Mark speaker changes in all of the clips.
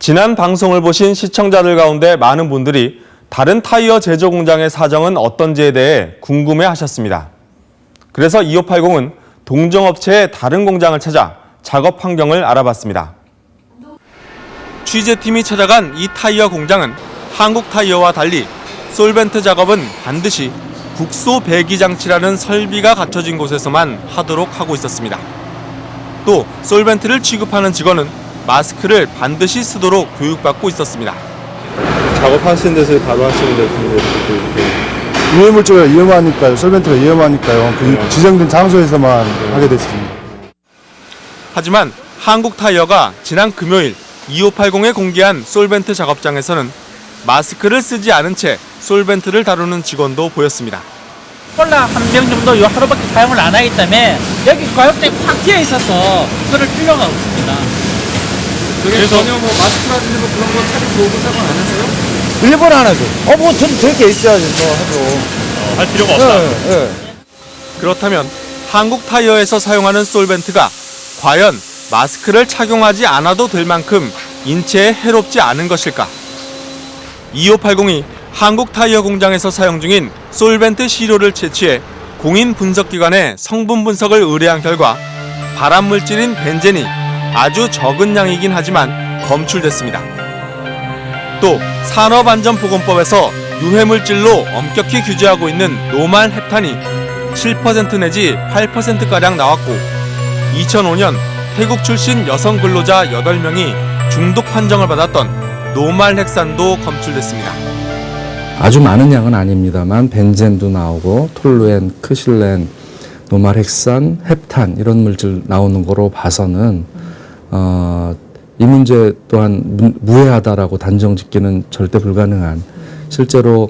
Speaker 1: 지난 방송을 보신 시청자들 가운데 많은 분들이 다른 타이어 제조 공장의 사정은 어떤지에 대해 궁금해하셨습니다. 그래서 2580은 동종업체의 다른 공장을 찾아 작업 환경을 알아봤습니다. 취재팀이 찾아간 이 타이어 공장은 한국 타이어와 달리 솔벤트 작업은 반드시 국소 배기 장치라는 설비가 갖춰진 곳에서만 하도록 하고 있었습니다. 또 솔벤트를 취급하는 직원은 마스크를 반드시 쓰도록 교육받고 있었습니다.
Speaker 2: 작업하시는 데서 바로 하시는 데서
Speaker 3: 유해물질이 위험하니까요. 솔벤트가 위험하니까요. 그 지정된 장소에서만 하게 됐습니다.
Speaker 1: 하지만 한국 타이어가 지난 금요일 2580에 공개한 솔벤트 작업장에서는 마스크를 쓰지 않은 채 솔벤트를 다루는 직원도 보였습니다.
Speaker 4: 콜라 한 병 정도 요 하루밖에 사용을 안 하기 때문에 여기 과육대에 팍 튀어 있어서 그럴 필요가 없습니다.
Speaker 5: 그래서 전혀 뭐 마스크라든지 뭐 그런 거 차림 도구 사용 안 하세요?
Speaker 3: 일본 안 하죠. 뭐 저는 저렇게 있어야지 뭐 하죠.
Speaker 1: 할 필요가 없다. 그렇다면 한국 타이어에서 사용하는 솔벤트가 과연 마스크를 착용하지 않아도 될 만큼 인체에 해롭지 않은 것일까? 2580이 한국 타이어 공장에서 사용 중인 솔벤트 시료를 채취해 공인 분석기관에 성분 분석을 의뢰한 결과 발암물질인 벤젠이 아주 적은 양이긴 하지만 검출됐습니다. 또 산업안전보건법에서 유해물질로 엄격히 규제하고 있는 노말 헵탄이 7% 내지 8%가량 나왔고 2005년 태국 출신 여성 근로자 8명이 중독 판정을 받았던 노말 헥산도 검출됐습니다.
Speaker 6: 아주 많은 양은 아닙니다만 벤젠도 나오고 톨루엔, 크실렌, 노말헥산, 헵탄 이런 물질 나오는 거로 봐서는 이 문제 또한 무해하다라고 단정 짓기는 절대 불가능한, 실제로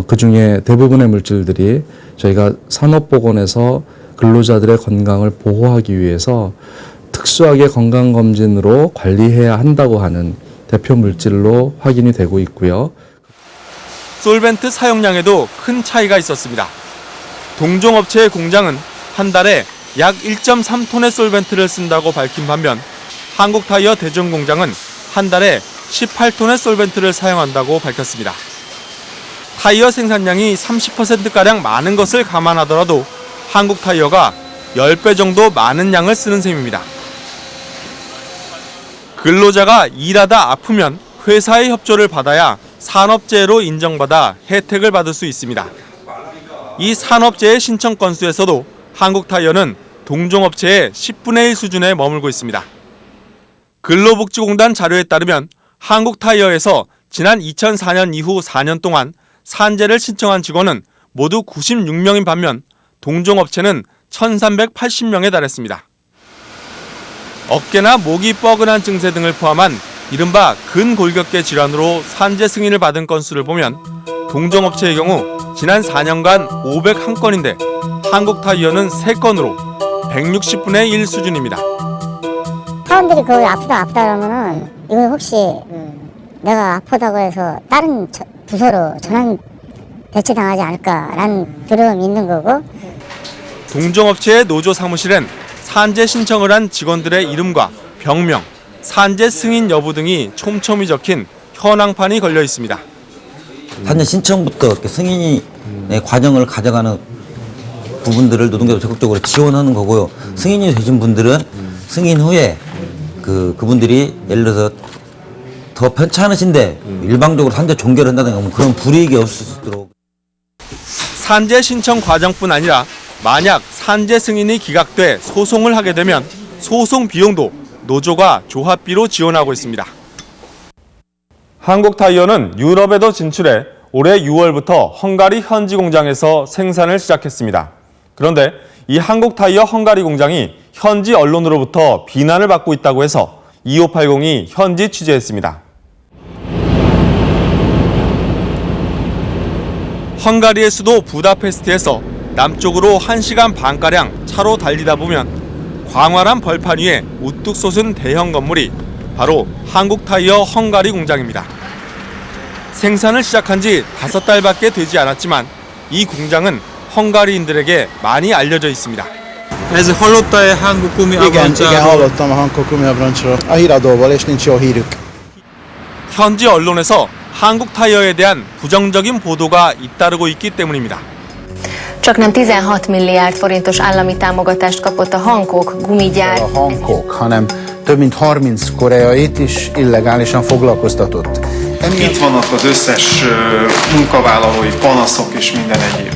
Speaker 6: 그 중에 대부분의 물질들이 저희가 산업보건에서 근로자들의 건강을 보호하기 위해서 특수하게 건강검진으로 관리해야 한다고 하는 대표 물질로 확인이 되고 있고요.
Speaker 1: 솔벤트 사용량에도 큰 차이가 있었습니다. 동종업체의 공장은 한 달에 약 1.3톤의 솔벤트를 쓴다고 밝힌 반면 한국타이어 대전공장은 한 달에 18톤의 솔벤트를 사용한다고 밝혔습니다. 타이어 생산량이 30%가량 많은 것을 감안하더라도 한국타이어가 10배 정도 많은 양을 쓰는 셈입니다. 근로자가 일하다 아프면 회사의 협조를 받아야 산업재해로 인정받아 혜택을 받을 수 있습니다. 이 산업재해 신청 건수에서도 한국타이어는 동종업체의 10분의 1 수준에 머물고 있습니다. 근로복지공단 자료에 따르면 한국타이어에서 지난 2004년 이후 4년 동안 산재를 신청한 직원은 모두 96명인 반면 동종업체는 1380명에 달했습니다. 어깨나 목이 뻐근한 증세 등을 포함한 이른바 근골격계 질환으로 산재 승인을 받은 건수를 보면 동종업체의 경우 지난 4년간 501건인데 한국타이어는 3건으로 160분의 1 수준입니다.
Speaker 7: 사람들이 거기 아프다 그러면은 이거 혹시 내가 아프다고 해서 다른 부서로 전환 배치당하지 않을까라는 두려움이 있는 거고,
Speaker 1: 동종업체의 노조 사무실엔 산재 신청을 한 직원들의 이름과 병명, 산재 승인 여부 등이 촘촘히 적힌 현황판이 걸려 있습니다.
Speaker 8: 산재 신청부터 이렇게 승인의 과정을 가져가는 부분들을 노동계도 적극적으로 지원하는 거고요. 승인이 되신 분들은 승인 후에 그분들이 예를 들어서 더 편찮으신데 일방적으로 산재 종결을 한다든가 뭐 그런 불이익이 없을 수 있도록.
Speaker 1: 산재 신청 과정뿐 아니라 만약 산재 승인이 기각돼 소송을 하게 되면 소송 비용도 노조가 조합비로 지원하고 있습니다. 한국타이어는 유럽에도 진출해 올해 6월부터 헝가리 현지 공장에서 생산을 시작했습니다. 그런데 이 한국타이어 헝가리 공장이 현지 언론으로부터 비난을 받고 있다고 해서 2580이 현지 취재했습니다. 헝가리의 수도 부다페스트에서 남쪽으로 1시간 반가량 차로 달리다 보면 광활한 벌판 위에 우뚝 솟은 대형 건물이 바로 한국타이어 헝가리 공장입니다. 생산을 시작한 지 5달밖에 되지 않았지만 이 공장은 헝가리인들에게 많이 알려져 있습니다.
Speaker 5: Ez hallotta-e Hanguk Gumi
Speaker 3: Igen,
Speaker 5: Avrancsáról?
Speaker 3: hallottam a Hankook Gumi Avrancsról. A híradóból, és nincs jó hírük.
Speaker 1: 현지 언론에서 한국 타이어에 대한 부정적인 보도가 잇따르고 있기 때문입니다.
Speaker 9: Csaknem 16 milliárd forintos állami támogatást kapott a Hankook gumigyár.
Speaker 10: A Hankook, hanem több mint 30 koreait is illegálisan foglalkoztatott.
Speaker 11: Itt vannak az összes munkavállalói panaszok és minden egyéb.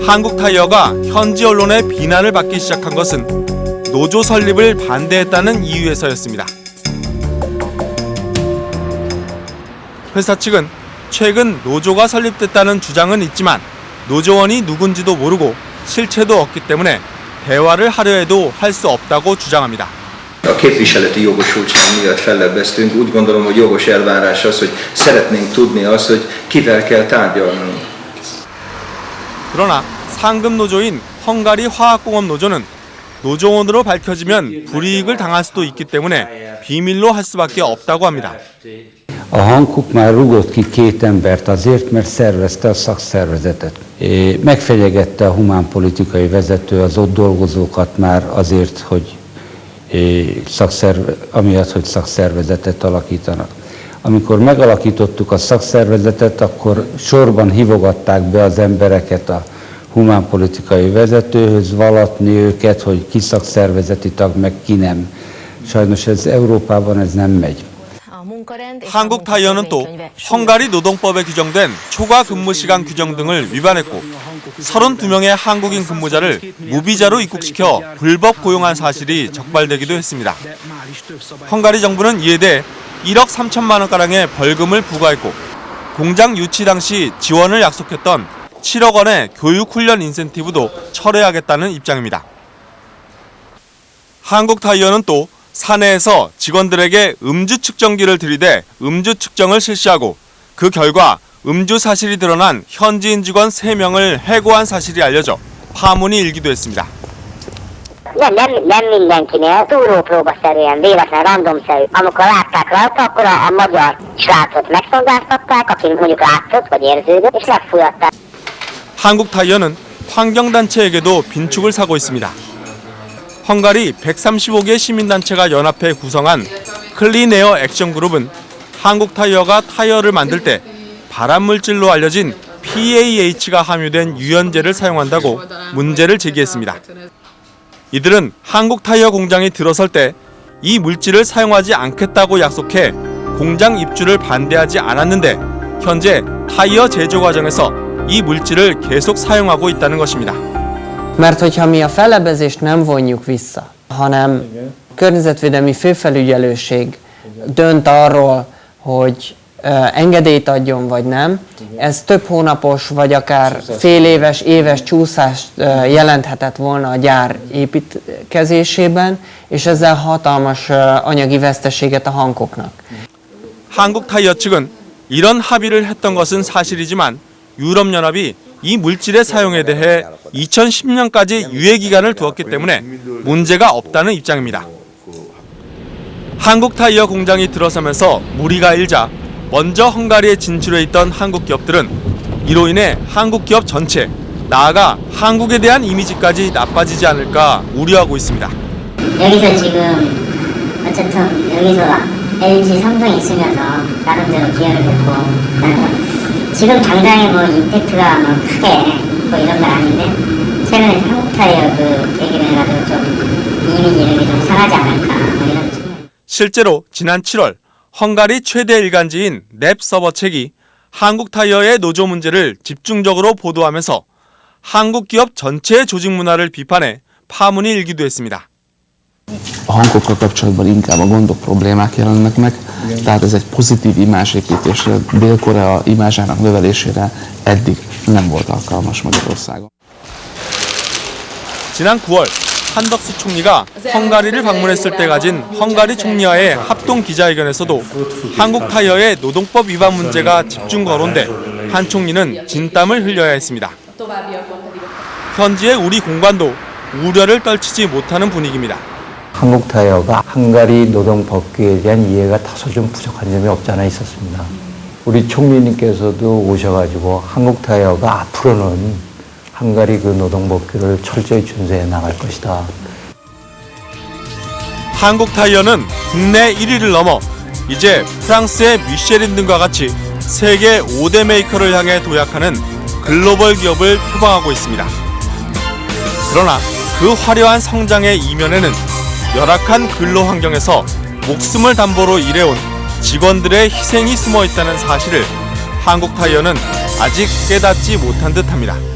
Speaker 1: 한국 타이어가 현지 언론의 비난을 받기 시작한 것은 노조 설립을 반대했다는 이유에서였습니다. 회사 측은 최근 노조가 설립됐다는 주장은 있지만 노조원이 누군지도 모르고 실체도 없기 때문에 대화를 하려 해도 할 수 없다고 주장합니다.
Speaker 12: A képviseleti jogosultság miatt fellebbeztünk. Úgy gondolom, hogy jogos elvárás az, hogy szeretnénk tudni azt, hogy kivel kell tárgyalnunk.
Speaker 1: 그러나 상급 노조인 헝가리 화학공업 노조는 노조원으로 밝혀지면 불이익을 당할 수도 있기 때문에 비밀로 할 수밖에 없다고 합니다.
Speaker 13: A Hankook már rúgott ki 2 embert azért, mert szervezte a szakszervezetet. Megfenyegette a humánpolitikai vezető az ott dolgozókat már azért, hogy amiatt, hogy szakszervezetet alakítanak. Amikor megalakítottuk a szakszervezetet, akkor sorban hívogatták be az embereket a humánpolitikai vezetőhöz, vallatni őket, hogy ki szakszervezeti tag, meg ki nem. Sajnos ez Európában ez nem megy.
Speaker 1: 한국 타이어는 또 헝가리 노동법에 규정된 초과 근무 시간 규정 등을 위반했고 32명의 한국인 근무자를 무비자로 입국시켜 불법 고용한 사실이 적발되기도 했습니다. 헝가리 정부는 이에 대해 1억 3천만 원가량의 벌금을 부과했고 공장 유치 당시 지원을 약속했던 7억 원의 교육훈련 인센티브도 철회하겠다는 입장입니다. 한국 타이어는 또 사내에서 직원들에게 음주 측정기를 들이대 음주 측정을 실시하고 그 결과 음주 사실이 드러난 현지인 직원 3명을 해고한 사실이 알려져 파문이 일기도 했습니다.
Speaker 7: Nem mindenkinél, túrópróbaszerűen, véletlen, randomszerű. Amikor látták rajta, akkor a magyar srácot megszondáztatták, aki mondjuk látszott, vagy érződött, és megfújatták.
Speaker 1: 한국 타이어는 환경단체에게도 빈축을 사고 있습니다. 헝가리 135개 시민단체가 연합해 구성한 클린에어 액션그룹은 한국 타이어가 타이어를 만들 때 발암물질로 알려진 PAH가 함유된 유연제를 사용한다고 문제를 제기했습니다. 이들은 한국 타이어 공장이 들어설 때 이 물질을 사용하지 않겠다고 약속해 공장 입주를 반대하지 않았는데 현재 타이어 제조 과정에서 이 물질을 계속 사용하고 있다는 것입니다.
Speaker 14: Mert hogyha mi a fellebbezést nem vonjuk vissza, hanem környezetvédelmi főfelügyelőség dönt arról, hogy engedélyt adjon vagy nem, ez több hónapos vagy akár fél éves, éves csúszást jelenthetett volna a gyár építkezésében, és ezzel hatalmas anyagi veszteséget a Hankooknak.
Speaker 1: 한국 타이어 측은 이런 합의를 했던 것은 사실이지만 유럽연합이 이 물질의 사용에 대해 2010년까지 유예 기간을 두었기 때문에 문제가 없다는 입장입니다. 한국 타이어 공장이 들어서면서 무리가 일자 먼저 헝가리에 진출해 있던 한국 기업들은 이로 인해 한국 기업 전체, 나아가 한국에 대한 이미지까지 나빠지지 않을까 우려하고 있습니다.
Speaker 7: 여기서 지금 어쨌든 여기서 LG, 삼성이 있으면서 나름대로 기여를 했고 지금 당장에 뭐 임팩트가 뭐 크게 뭐 이런 건 아닌데 최근에 한국 타이어 그 얘기를 해가지고 좀 이미지 이런 게 좀 상하지 않을까 뭐 이런 측면.
Speaker 1: 실제로 지난 7월 헝가리 최대 일간지인 랩 서버책이 한국 타이어의 노조 문제를 집중적으로 보도하면서 한국 기업 전체의 조직 문화를 비판해 파문이 일기도 했습니다.
Speaker 15: A Hankookkal kapcsolatban inkább a gondok, problémák jelennek meg, tehát ez egy pozitív imázsépítésre, Dél-Korea imázsának növelésére eddig nem volt alkalmas Magyarországon.
Speaker 1: 지난 9월 한덕수 총리가 헝가리를 방문했을 때 가진 헝가리 총리와의 합동 기자회견에서도 한국 타이어의 노동법 위반 문제가 집중 거론돼 한 총리는 진땀을 흘려야 했습니다. 현지의 우리 공관도 우려를 떨치지 못하는 분위기입니다.
Speaker 16: 한국 타이어가 헝가리 노동 법규에 대한 이해가 다소 좀 부족한 점이 없지 않아 있었습니다. 우리 총리님께서도 오셔가지고 한국 타이어가 앞으로는 헝가리 그 노동 법규를 철저히 준수해 나갈 것이다.
Speaker 1: 한국 타이어는 국내 1위를 넘어 이제 프랑스의 미쉐린 등과 같이 세계 5대 메이커를 향해 도약하는 글로벌 기업을 표방하고 있습니다. 그러나 그 화려한 성장의 이면에는 열악한 근로 환경에서 목숨을 담보로 일해온 직원들의 희생이 숨어 있다는 사실을 한국타이어는 아직 깨닫지 못한 듯합니다.